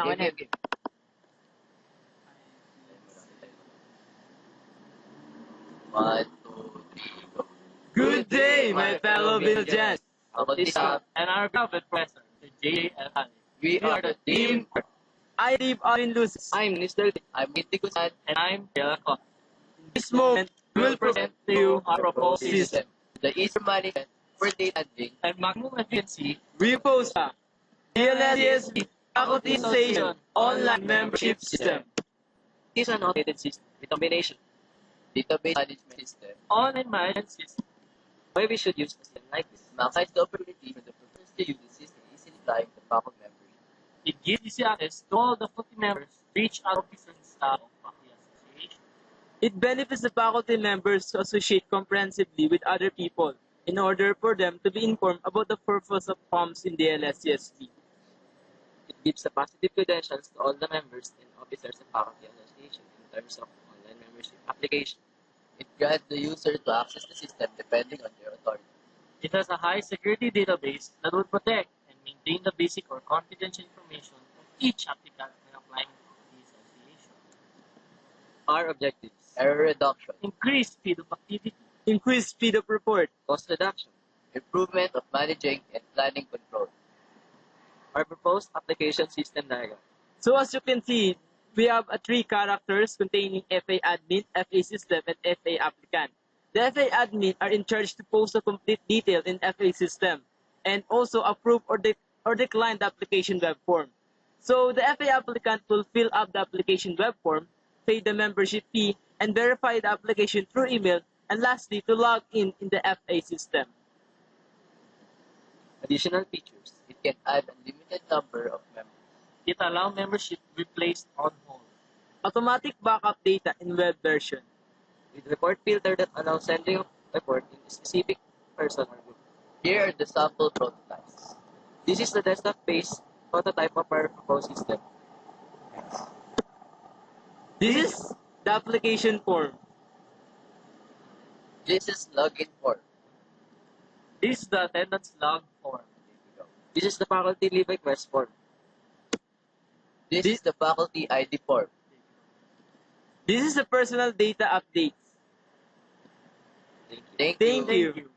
Game. 1, 2, 3, go. Good day, my fellow Biljans. About this up, And our beloved professor, the J.L. we are the team. I live out in Luz. I'm Mr. I'm Mitty Kusan. And I'm J.L. In this moment, we will present to you our proposed system. The easier management for data handling. and maximum efficiency. We post a DLSCSB Faculty Station online membership system. It is an automated system with combination database management system. Online management system. Why we should use a system like this? Maximize the opportunity for the professors to use the system easily applying the faculty members. It gives easy access to all the faculty members to reach out officers and staff of faculty association. It benefits the faculty members to associate comprehensively with other people in order for them to be informed about the purpose of forms in the LSCSB. It gives the positive credentials to all the members and officers of faculty association in terms of online membership application. It grants the user to access the system depending on their authority. It has a high security database that would protect and maintain the basic or confidential information of each applicant when applying to the association. Our objectives: error reduction, Increase speed of activity. Increased speed of report. cost reduction, improvement of managing and planning control. Our proposed application system diagram. So as you can see, we have three characters containing FA admin, FA system, and FA applicant. The FA admin are in charge to post the complete detail in FA system and also approve or decline the application web form. So the FA applicant will fill up the application web form, pay the membership fee, and verify the application through email, and lastly, to log in the FA system. Additional features: it can add unlimited number of members. It allows membership to be placed on hold. Automatic backup data in web version. With report filter that allows sending of report in a specific person or group. Here are the sample prototypes. This is the desktop-based prototype of our proposed system. This is the application form. This is login form. This is the attendance log form. This is the faculty leave request form. This is the faculty ID form. This is the personal data updates. Thank you. Thank you.